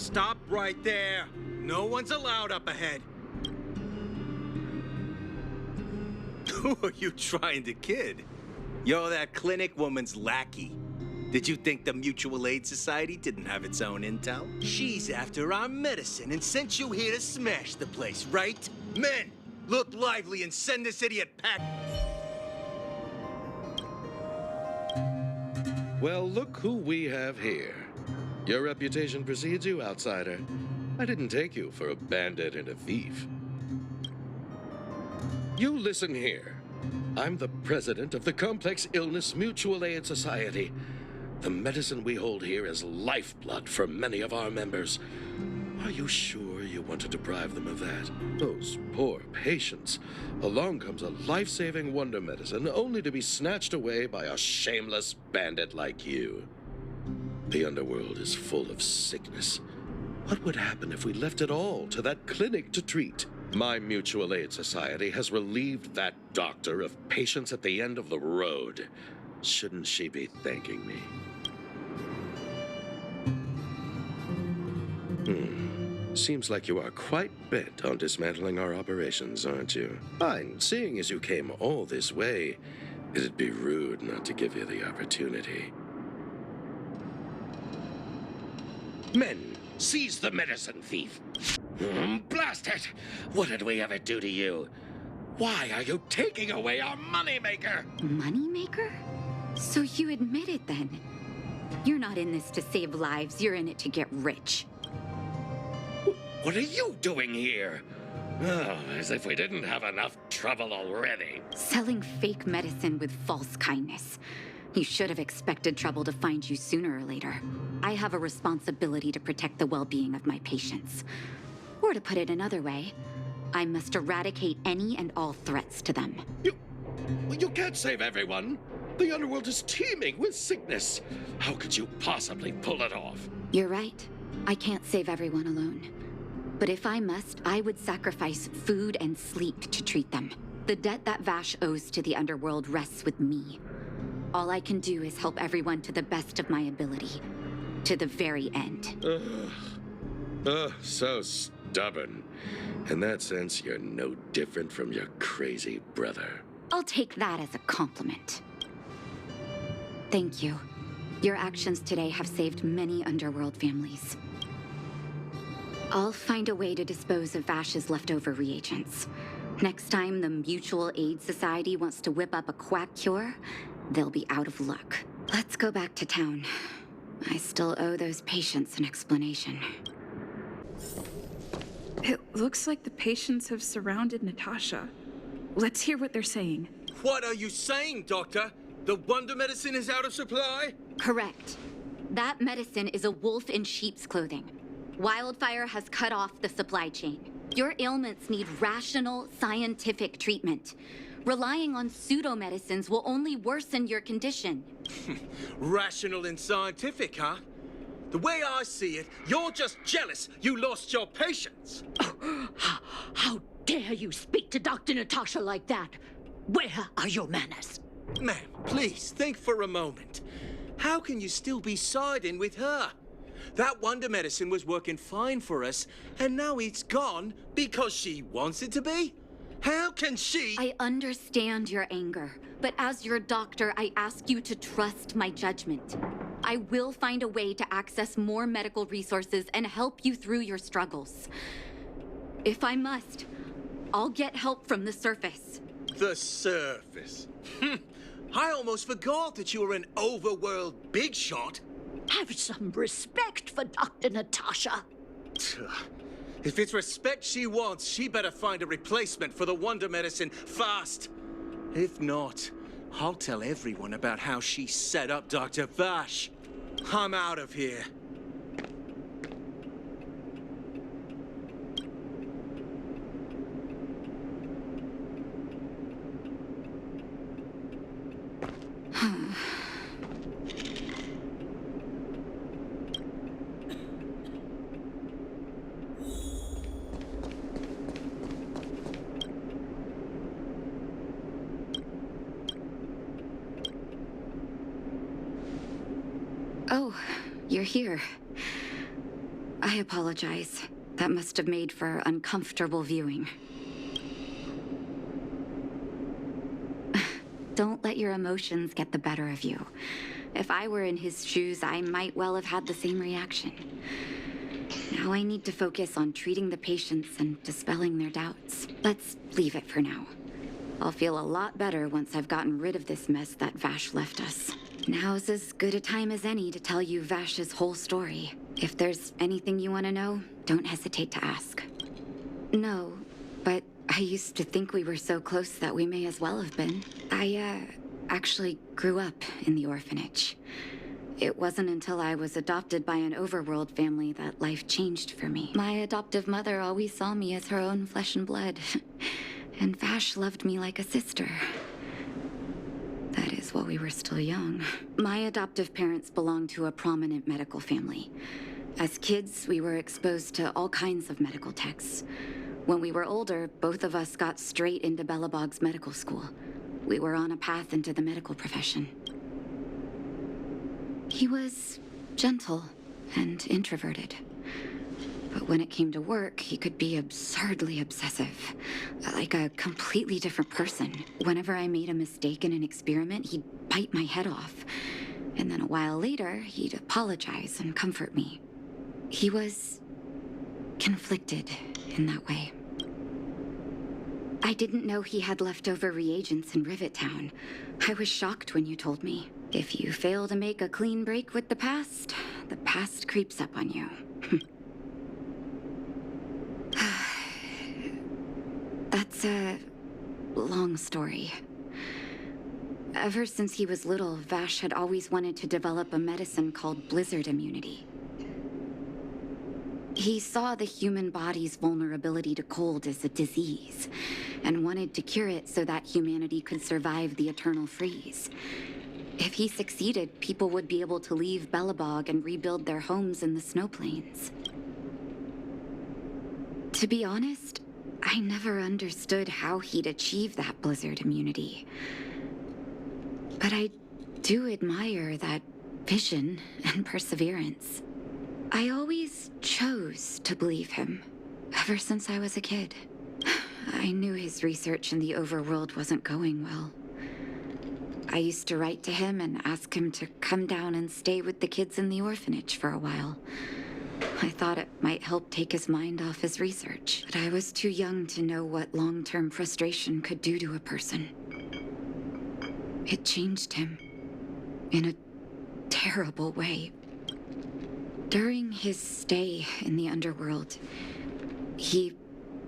Stop right there. No one's allowed up ahead. Who are you trying to kid? You're that clinic woman's lackey. Did you think the Mutual Aid Society didn't have its own intel? She's after our medicine and sent you here to smash the place, right? Men, look lively and send this idiot pack. Well, look who we have here. Your reputation precedes you, outsider. I didn't take you for a bandit and a thief. You listen here. I'm the president of the Complex Illness Mutual Aid Society. The medicine we hold here is lifeblood for many of our members. Are you sure you want to deprive them of that? Those poor patients. Along comes a life-saving wonder medicine only to be snatched away by a shameless bandit like you. The underworld is full of sickness. What would happen if we left it all to that clinic to treat? My Mutual Aid Society has relieved that doctor of patients at the end of the road. Shouldn't she be thanking me? Seems like you are quite bent on dismantling our operations, aren't you? Fine. Seeing as you came all this way, it'd be rude not to give you the opportunity. Men, seize the medicine thief. Blast it! What did we ever do to you? Why are you taking away our moneymaker? Moneymaker? So you admit it then? You're not in this to save lives, you're in it to get rich. What are you doing here? Oh, as if we didn't have enough trouble already. Selling fake medicine with false kindness. You should have expected trouble to find you sooner or later. I have a responsibility to protect the well-being of my patients. Or to put it another way, I must eradicate any and all threats to them. You can't save everyone. The underworld is teeming with sickness. How could you possibly pull it off? You're right. I can't save everyone alone. But if I must, I would sacrifice food and sleep to treat them. The debt that Vash owes to the underworld rests with me. All I can do is help everyone to the best of my ability. To the very end. So stubborn. In that sense, you're no different from your crazy brother. I'll take that as a compliment. Thank you. Your actions today have saved many underworld families. I'll find a way to dispose of Vash's leftover reagents. Next time the Mutual Aid Society wants to whip up a quack cure, they'll be out of luck. Let's go back to town. I still owe those patients an explanation. It looks like the patients have surrounded Natasha. Let's hear what they're saying. What are you saying, Doctor? The wonder medicine is out of supply? Correct. That medicine is a wolf in sheep's clothing. Wildfire has cut off the supply chain. Your ailments need rational, scientific treatment. Relying on pseudo-medicines will only worsen your condition. Rational and scientific, huh? The way I see it, you're just jealous you lost your patients. How dare you speak to Dr. Natasha like that? Where are your manners? Ma'am, please think for a moment. How can you still be siding with her? That wonder medicine was working fine for us, and now it's gone because she wants it to be? How can she— I understand your anger, but as your doctor, I ask you to trust my judgment. I will find a way to access more medical resources and help you through your struggles. If I must, I'll get help from the surface. The surface? I almost forgot that you were an overworld big shot. Have some respect for Dr. Natasha. If it's respect she wants, she better find a replacement for the wonder medicine fast. If not, I'll tell everyone about how she set up Dr. Vash. I'm out of here. Oh, you're here. I apologize. That must have made for uncomfortable viewing. Don't let your emotions get the better of you. If I were in his shoes, I might well have had the same reaction. Now I need to focus on treating the patients and dispelling their doubts. Let's leave it for now. I'll feel a lot better once I've gotten rid of this mess that Vash left us. Now's as good a time as any to tell you Vash's whole story. If there's anything you want to know, don't hesitate to ask. No, but I used to think we were so close that we may as well have been. I, actually grew up in the orphanage. It wasn't until I was adopted by an overworld family that life changed for me. My adoptive mother always saw me as her own flesh and blood. And Vash loved me like a sister. That is, while we were still young. My adoptive parents belonged to a prominent medical family. As kids, we were exposed to all kinds of medical texts. When we were older, both of us got straight into Belobog's medical school. We were on a path into the medical profession. He was gentle and introverted. But when it came to work, he could be absurdly obsessive. Like a completely different person. Whenever I made a mistake in an experiment, he'd bite my head off. And then a while later, he'd apologize and comfort me. He was conflicted in that way. I didn't know he had leftover reagents in Rivet Town. I was shocked when you told me. If you fail to make a clean break with the past creeps up on you. That's a long story. Ever since he was little, Vash had always wanted to develop a medicine called blizzard immunity. He saw the human body's vulnerability to cold as a disease, and wanted to cure it so that humanity could survive the eternal freeze. If he succeeded, people would be able to leave Belobog and rebuild their homes in the snow plains. To be honest, I never understood how he'd achieve that blizzard immunity. But I do admire that vision and perseverance. I always chose to believe him, ever since I was a kid. I knew his research in the overworld wasn't going well. I used to write to him and ask him to come down and stay with the kids in the orphanage for a while. I thought it might help take his mind off his research, but I was too young to know what long-term frustration could do to a person. It changed him in a terrible way. During his stay in the underworld, he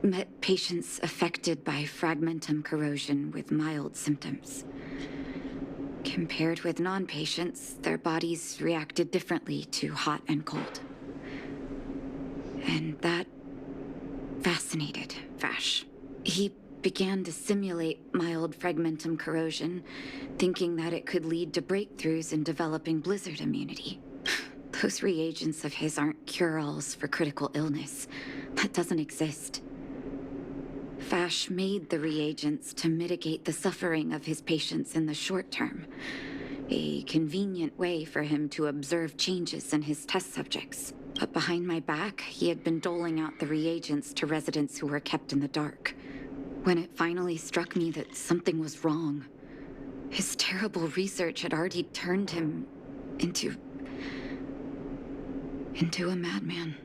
met patients affected by fragmentum corrosion with mild symptoms. Compared with non-patients, their bodies reacted differently to hot and cold. And that fascinated Vash. He began to simulate mild fragmentum corrosion, thinking that it could lead to breakthroughs in developing blizzard immunity. Those reagents of his aren't cure-alls for critical illness. That doesn't exist. Vash made the reagents to mitigate the suffering of his patients in the short term. A convenient way for him to observe changes in his test subjects. But behind my back, he had been doling out the reagents to residents who were kept in the dark. When it finally struck me that something was wrong, his terrible research had already turned him into a madman.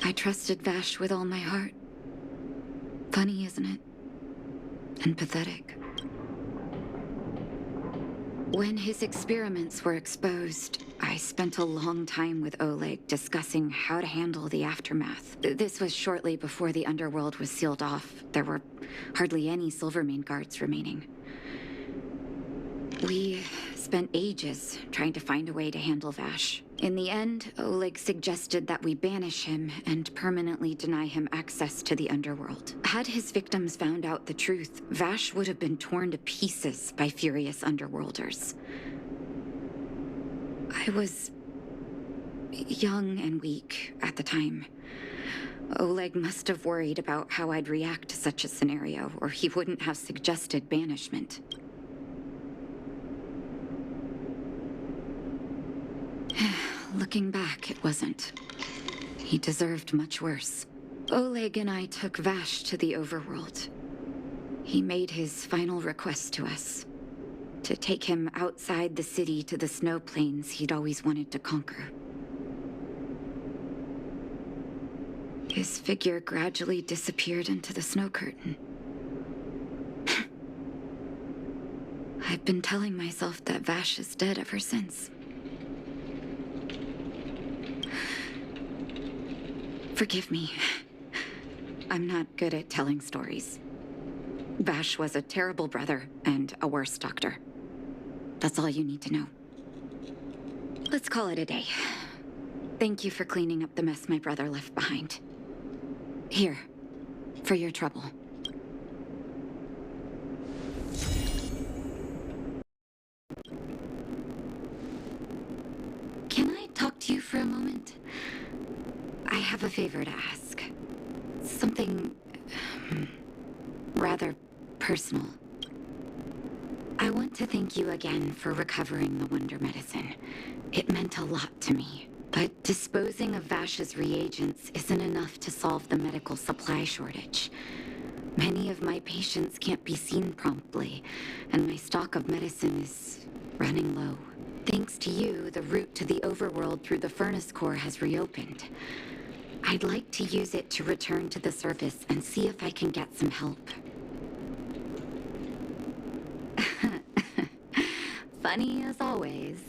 I trusted Vash with all my heart. Funny, isn't it? And pathetic. When his experiments were exposed, I spent a long time with Oleg discussing how to handle the aftermath. This was shortly before the underworld was sealed off. There were hardly any Silvermane guards remaining. We spent ages trying to find a way to handle Vash. In the end, Oleg suggested that we banish him and permanently deny him access to the underworld. Had his victims found out the truth, Vash would have been torn to pieces by furious underworlders. I was young and weak at the time. Oleg must have worried about how I'd react to such a scenario, or he wouldn't have suggested banishment. Looking back, it wasn't. He deserved much worse. Oleg and I took Vash to the overworld. He made his final request to us. To take him outside the city to the snow plains he'd always wanted to conquer. His figure gradually disappeared into the snow curtain. I've been telling myself that Vash is dead ever since. Forgive me. I'm not good at telling stories. Vash was a terrible brother and a worse doctor. That's all you need to know. Let's call it a day. Thank you for cleaning up the mess my brother left behind. Here, for your trouble. Can I talk to you for a moment? I have a favor to ask. Something rather personal. I want to thank you again for recovering the Wonder Medicine. It meant a lot to me. But disposing of Vash's reagents isn't enough to solve the medical supply shortage. Many of my patients can't be seen promptly, and my stock of medicine is running low. Thanks to you, the route to the overworld through the furnace core has reopened. I'd like to use it to return to the surface and see if I can get some help. Funny as always.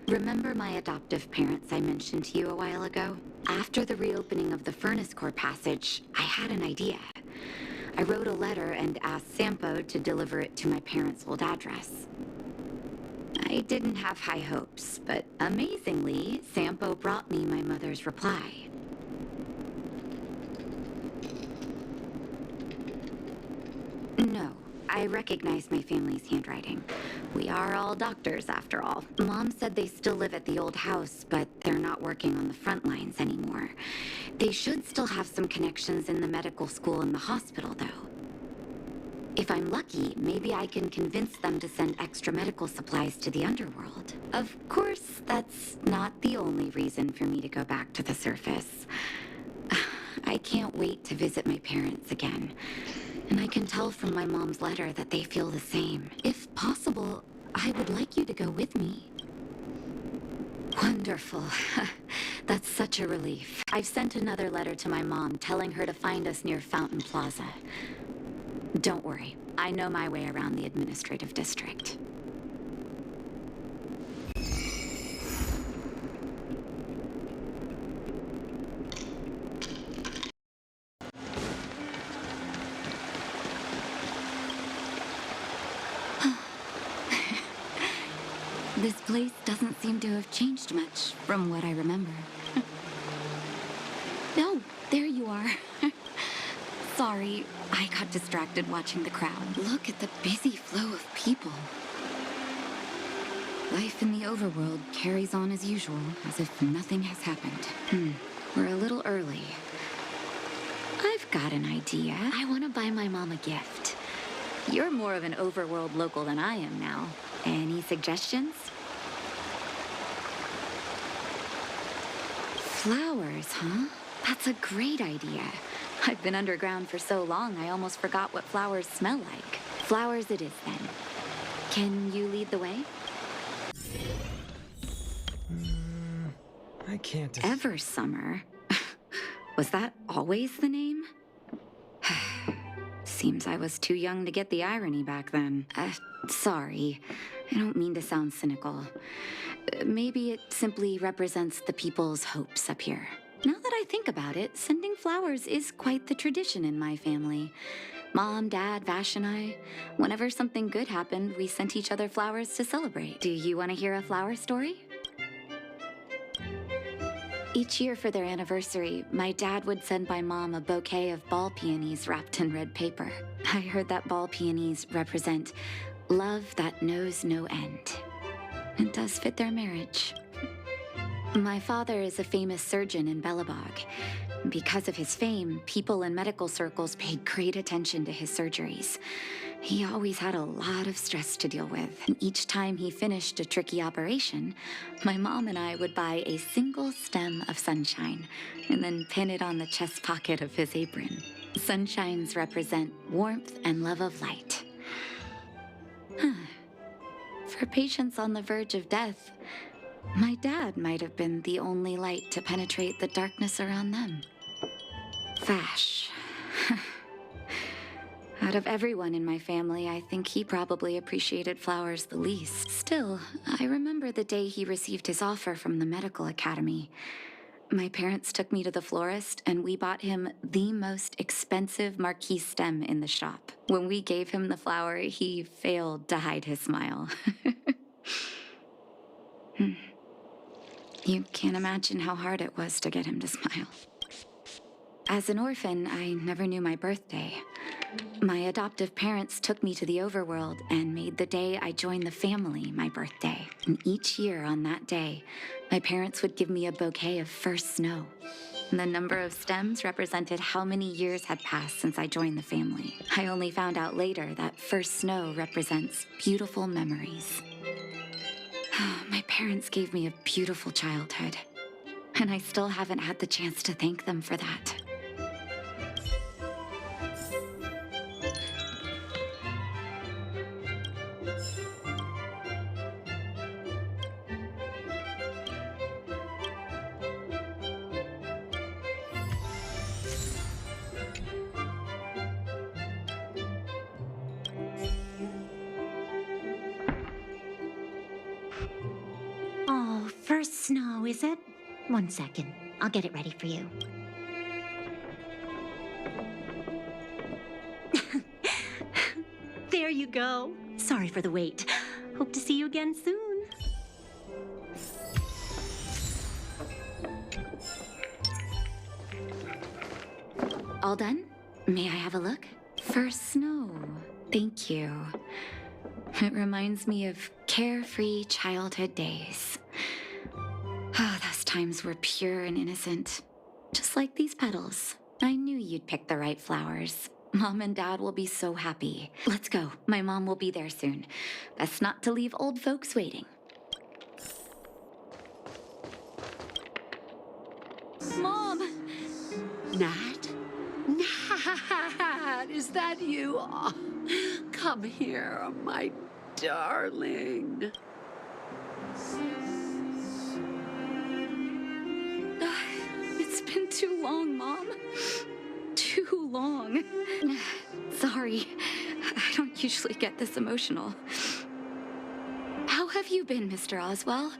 Remember my adoptive parents I mentioned to you a while ago? After the reopening of the furnace core passage, I had an idea. I wrote a letter and asked Sampo to deliver it to my parents' old address. I didn't have high hopes, but amazingly, Sampo brought me my mother's reply. No, I recognize my family's handwriting. We are all doctors, after all. Mom said they still live at the old house, but they're not working on the front lines anymore. They should still have some connections in the medical school and the hospital, though. If I'm lucky, maybe I can convince them to send extra medical supplies to the underworld. Of course, that's not the only reason for me to go back to the surface. I can't wait to visit my parents again. And I can tell from my mom's letter that they feel the same. If possible, I would like you to go with me. Wonderful. That's such a relief. I've sent another letter to my mom telling her to find us near Fountain Plaza. Don't worry, I know my way around the administrative district. This place doesn't seem to have changed much from what I remember. Oh, there you are. Sorry, I got distracted watching the crowd. Look at the busy flow of people. Life in the overworld carries on as usual, as if nothing has happened. We're a little early. I've got an idea. I want to buy my mom a gift. You're more of an overworld local than I am now. Any suggestions? Flowers, huh? That's a great idea. I've been underground for so long, I almost forgot what flowers smell like. Flowers it is, then. Can you lead the way? I can't... Eversummer? Was that always the name? Seems I was too young to get the irony back then. Sorry. I don't mean to sound cynical. Maybe it simply represents the people's hopes up here. Now that I think about it, sending flowers is quite the tradition in my family. Mom, Dad, Vash, and I, whenever something good happened, we sent each other flowers to celebrate. Do you want to hear a flower story? Each year for their anniversary, my dad would send my mom a bouquet of ball peonies wrapped in red paper. I heard that ball peonies represent love that knows no end. It does fit their marriage. My father is a famous surgeon in Belobog. Because of his fame, people in medical circles paid great attention to his surgeries. He always had a lot of stress to deal with. And each time he finished a tricky operation, my mom and I would buy a single stem of sunshine and then pin it on the chest pocket of his apron. Sunshines represent warmth and love of light. For patients on the verge of death, my dad might have been the only light to penetrate the darkness around them. Vash. Out of everyone in my family, I think he probably appreciated flowers the least. Still, I remember the day he received his offer from the medical academy. My parents took me to the florist, and we bought him the most expensive marquise stem in the shop. When we gave him the flower, he failed to hide his smile. You can't imagine how hard it was to get him to smile. As an orphan, I never knew my birthday. My adoptive parents took me to the overworld and made the day I joined the family my birthday. And each year on that day, my parents would give me a bouquet of first snow. And the number of stems represented how many years had passed since I joined the family. I only found out later that first snow represents beautiful memories. My parents gave me a beautiful childhood, and I still haven't had the chance to thank them for that. Oh, first snow, is it? 1 second. I'll get it ready for you. There you go. Sorry for the wait. Hope to see you again soon. All done? May I have a look? First snow. Thank you. It reminds me of carefree childhood days. Oh, those times were pure and innocent. Just like these petals. I knew you'd pick the right flowers. Mom and Dad will be so happy. Let's go. My mom will be there soon. Best not to leave old folks waiting. Mom! Nat? Nat, is that you? Oh, come here, my darling. It's been too long, Mom. Too long. Sorry. I don't usually get this emotional. How have you been, Mr. Oswell?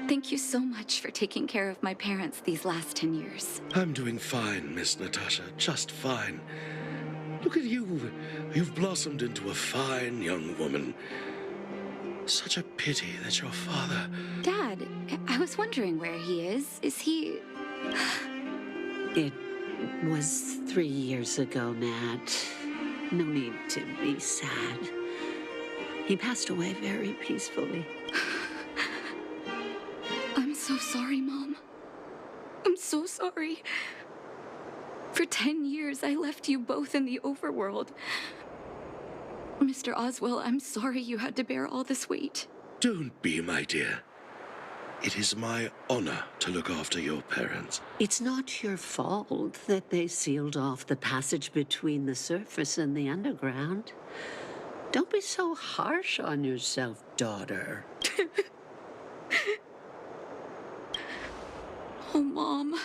Thank you so much for taking care of my parents these last 10 years. I'm doing fine, Miss Natasha, just fine. Look at you. You've blossomed into a fine young woman. Such a pity that your father... Dad, I was wondering where he is. Is he... It was 3 years ago, Nat. No need to be sad. He passed away very peacefully. I'm so sorry, Mom. I'm so sorry. For 10 years, I left you both in the overworld. Mr. Oswell, I'm sorry you had to bear all this weight. Don't be, my dear. It is my honor to look after your parents. It's not your fault that they sealed off the passage between the surface and the underground. Don't be so harsh on yourself, daughter. Oh, Mom.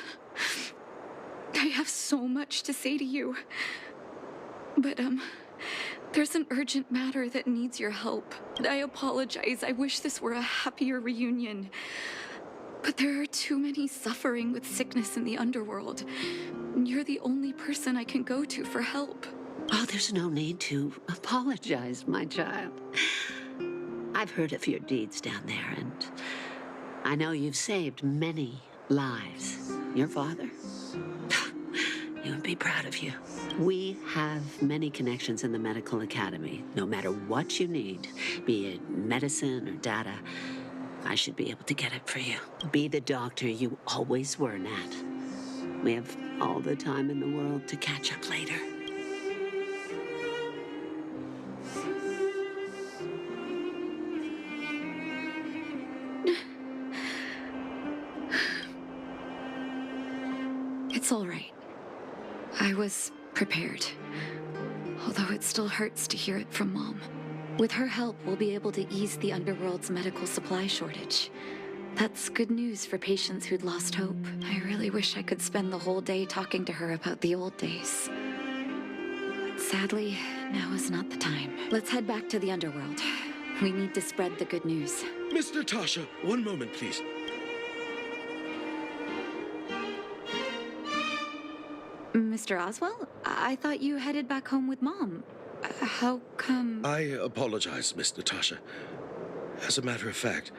I have so much to say to you. But, there's an urgent matter that needs your help. I apologize. I wish this were a happier reunion. But there are too many suffering with sickness in the underworld. You're the only person I can go to for help. Oh, there's no need to apologize, my child. I've heard of your deeds down there, and I know you've saved many lives. Your father? He would be proud of you. We have many connections in the medical academy. No matter what you need, be it medicine or data, I should be able to get it for you. Be the doctor you always were, Nat. We have all the time in the world to catch up later. It's all right. I was prepared. Although it still hurts to hear it from Mom. With her help, we'll be able to ease the Underworld's medical supply shortage. That's good news for patients who'd lost hope. I really wish I could spend the whole day talking to her about the old days. But sadly, now is not the time. Let's head back to the Underworld. We need to spread the good news. Miss Natasha, one moment, please. Mr. Oswell? I thought you headed back home with Mom. How come... I apologize, Miss Natasha. As a matter of fact,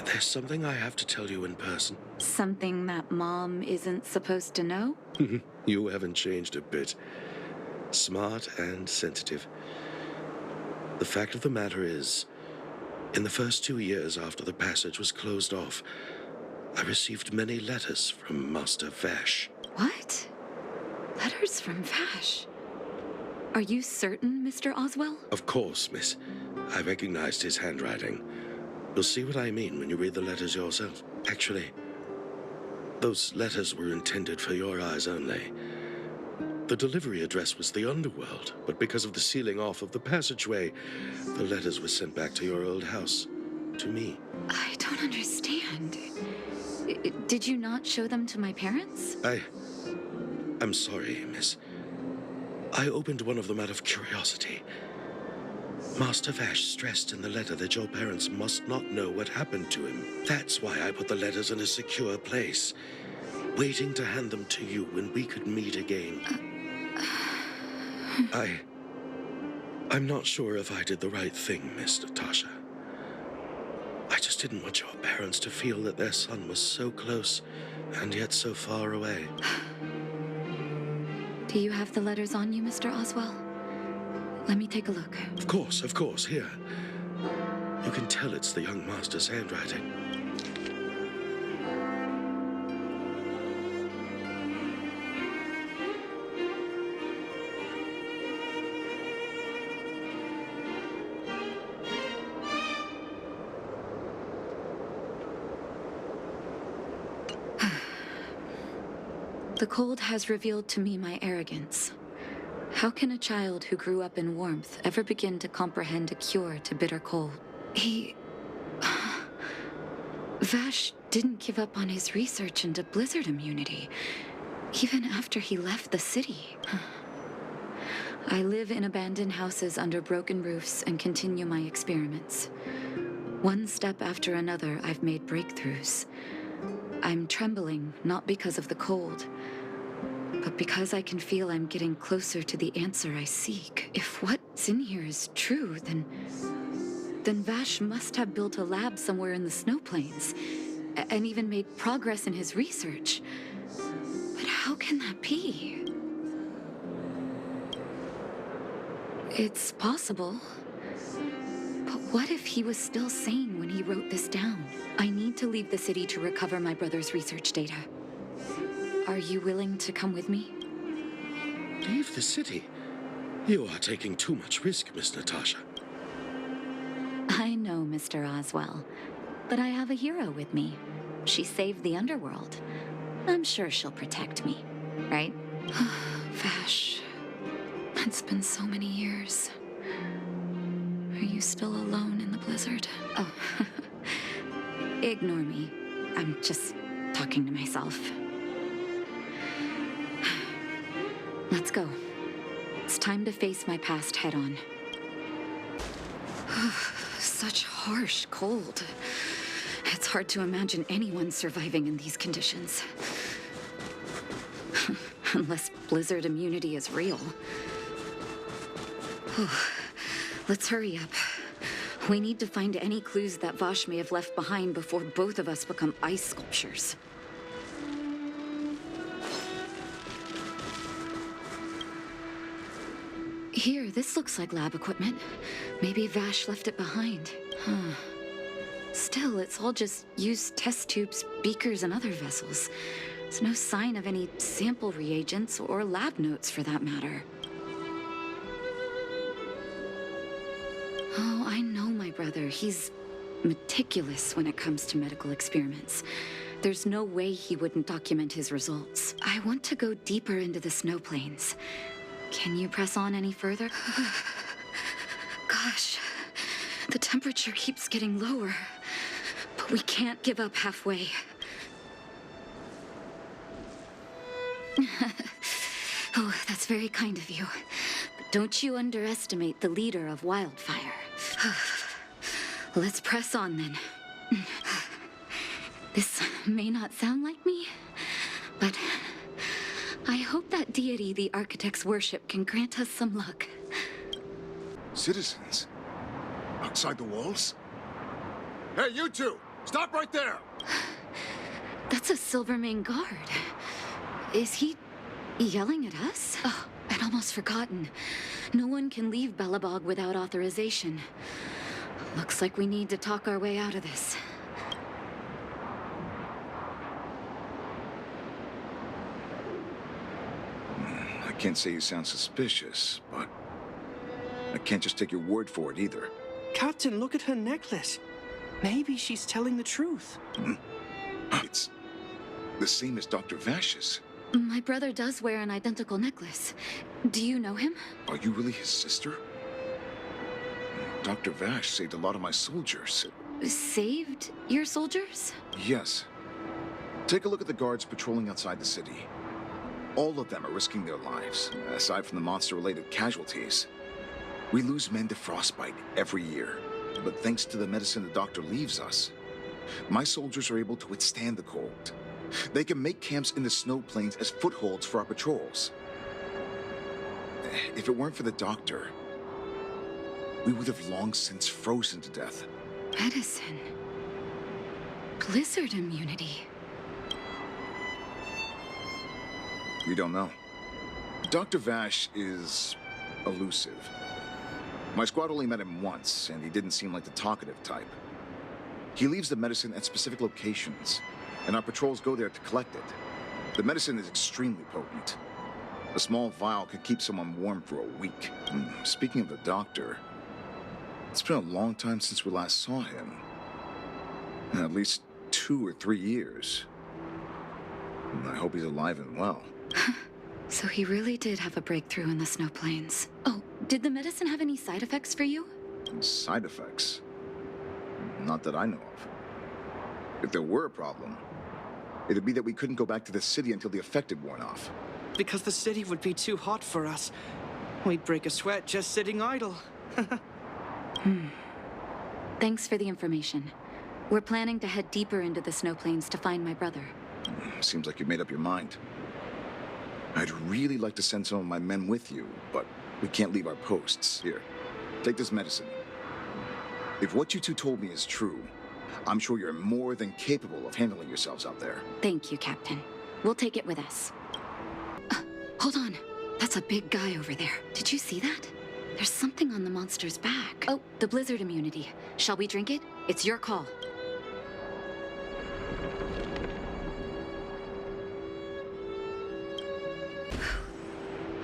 there's something I have to tell you in person. Something that Mom isn't supposed to know? You haven't changed a bit. Smart and sensitive. The fact of the matter is, in the first 2 years after the passage was closed off, I received many letters from Master Vash. What? Letters from Vash? Are you certain, Mr. Oswell? Of course, miss. I recognized his handwriting. You'll see what I mean when you read the letters yourself. Actually, those letters were intended for your eyes only. The delivery address was the Underworld, but because of the sealing off of the passageway, the letters were sent back to your old house, to me. I don't understand. Did you not show them to my parents? I'm sorry, miss. I opened one of them out of curiosity. Master Vash stressed in the letter that your parents must not know what happened to him. That's why I put the letters in a secure place, waiting to hand them to you when we could meet again. I'm not sure if I did the right thing, Miss Natasha. I just didn't want your parents to feel that their son was so close and yet so far away. Do you have the letters on you, Mr. Oswell? Let me take a look. Of course, here. You can tell it's the young master's handwriting. The cold has revealed to me my arrogance. How can a child who grew up in warmth ever begin to comprehend a cure to bitter cold? Vash didn't give up on his research into blizzard immunity, even after he left the city. I live in abandoned houses under broken roofs and continue my experiments. One step after another, I've made breakthroughs. I'm trembling, not because of the cold, but because I can feel I'm getting closer to the answer I seek. If what's in here is true, then Vash must have built a lab somewhere in the snow plains, and even made progress in his research. But how can that be? It's possible. But what if he was still sane when he wrote this down? I need to leave the city to recover my brother's research data. Are you willing to come with me? Leave the city? You are taking too much risk, Miss Natasha. I know, Mr. Oswell, but I have a hero with me. She saved the Underworld. I'm sure she'll protect me, right? Vash, it's been so many years. Are you still alone in the blizzard? Oh, ignore me. I'm just talking to myself. Let's go. It's time to face my past head-on. Such harsh cold. It's hard to imagine anyone surviving in these conditions. Unless blizzard immunity is real. Let's hurry up. We need to find any clues that Vash may have left behind before both of us become ice sculptures. Here, this looks like lab equipment. Maybe Vash left it behind. Still, it's all just used test tubes, beakers, and other vessels. There's no sign of any sample reagents or lab notes for that matter. I know my brother. He's meticulous when it comes to medical experiments. There's no way he wouldn't document his results. I want to go deeper into the snow plains. Can you press on any further? Gosh, the temperature keeps getting lower. But we can't give up halfway. Oh, that's very kind of you. But don't you underestimate the leader of Wildfire. Let's press on then. This may not sound like me, but I hope that deity the architects worship can grant us some luck. Citizens? Outside the walls? Hey, you two! Stop right there! That's a Silvermane guard. Is he yelling at us? Oh, I'd almost forgotten. No one can leave Belobog without authorization. Looks like we need to talk our way out of this. I can't say you sound suspicious, but I can't just take your word for it either. Captain, look at her necklace. Maybe she's telling the truth. It's the same as Dr. Vash's. My brother does wear an identical necklace. Do you know him? Are you really his sister? Dr. Vash saved a lot of my soldiers. Saved your soldiers? Yes. Take a look at the guards patrolling outside the city. All of them are risking their lives, aside from the monster-related casualties. We lose men to frostbite every year, but thanks to the medicine the doctor leaves us, my soldiers are able to withstand the cold. They can make camps in the snow plains as footholds for our patrols. If it weren't for the doctor, we would have long since frozen to death. Medicine. Blizzard immunity. We don't know. Dr. Vash is elusive. My squad only met him once, and he didn't seem like the talkative type. He leaves the medicine at specific locations, and our patrols go there to collect it. The medicine is extremely potent. A small vial could keep someone warm for a week. Speaking of the doctor, it's been a long time since we last saw him. At least 2 or 3 years. I hope he's alive and well. So he really did have a breakthrough in the snow plains. Oh, did the medicine have any side effects for you? Side effects? Not that I know of. If there were a problem, it'd be that we couldn't go back to the city until the effect had worn off. Because the city would be too hot for us. We'd break a sweat just sitting idle. Thanks for the information. We're planning to head deeper into the snow plains to find my brother. Seems like you've made up your mind. I'd really like to send some of my men with you, but we can't leave our posts. Here, take this medicine. If what you two told me is true, I'm sure you're more than capable of handling yourselves out there. Thank you, Captain. We'll take it with us. Hold on. That's a big guy over there. Did you see that? There's something on the monster's back. Oh, the blizzard immunity. Shall we drink it? It's your call.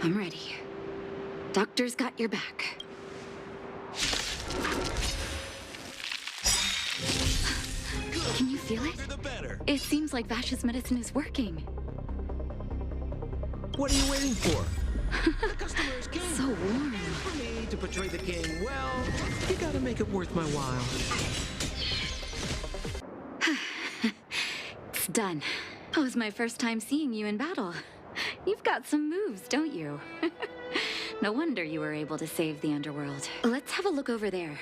I'm ready. Doctor's got your back. Can you feel it? It seems like Vash's medicine is working. What are you waiting for? The customer is king. So warm. For me to portray the king, well, you gotta make it worth my while. It's done. That was my first time seeing you in battle. You've got some moves, don't you? No wonder you were able to save the underworld. Let's have a look over there.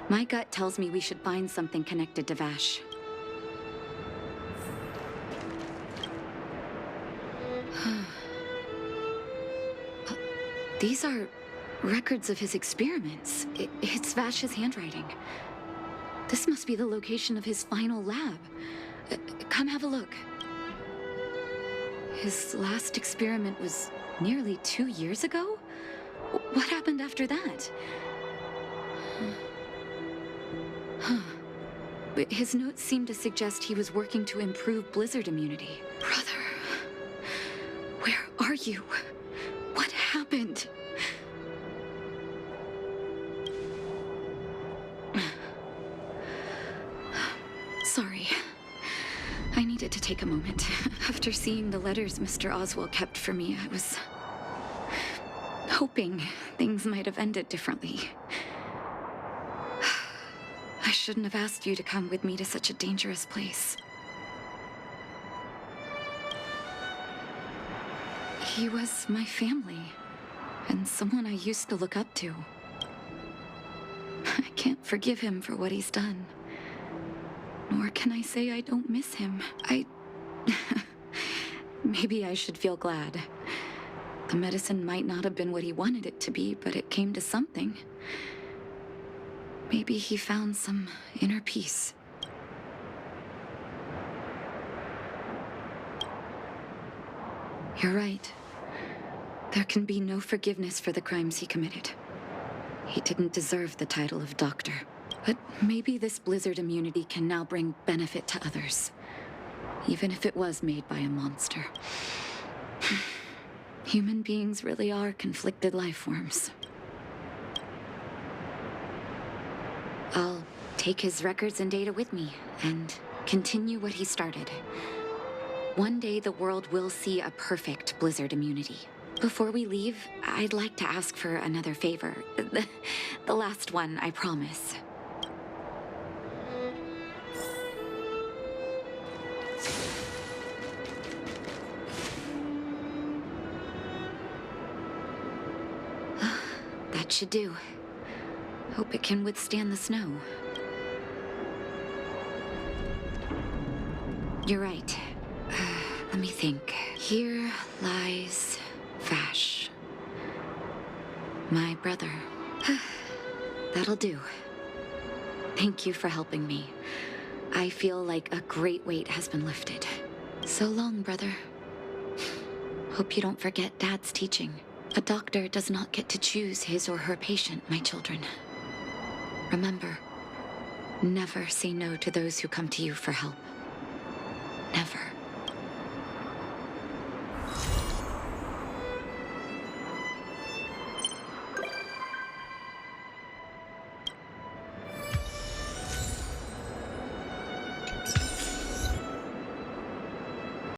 My gut tells me we should find something connected to Vash. These are records of his experiments. It's Vash's handwriting. This must be the location of his final lab. Come have a look. His last experiment was nearly 2 years ago? What happened after that? His notes seem to suggest he was working to improve blizzard immunity. Brother, where are you? What happened? Sorry. I need needed to take a moment. After seeing the letters Mr. Oswald kept for me, I was hoping things might have ended differently. I shouldn't have asked you to come with me to such a dangerous place. He was my family, and someone I used to look up to. I can't forgive him for what he's done. Nor can I say I don't miss him. Maybe I should feel glad. The medicine might not have been what he wanted it to be, but it came to something. Maybe he found some inner peace. You're right. There can be no forgiveness for the crimes he committed. He didn't deserve the title of doctor. But maybe this blizzard immunity can now bring benefit to others. Even if it was made by a monster. Human beings really are conflicted life forms. I'll take his records and data with me, and continue what he started. One day the world will see a perfect blizzard immunity. Before we leave, I'd like to ask for another favor. The last one, I promise. That should do. Hope it can withstand the snow. You're right. Let me think. Here lies Vash. My brother. That'll do. Thank you for helping me. I feel like a great weight has been lifted. So long, brother. Hope you don't forget Dad's teaching. A doctor does not get to choose his or her patient, my children. Remember, never say no to those who come to you for help. Never.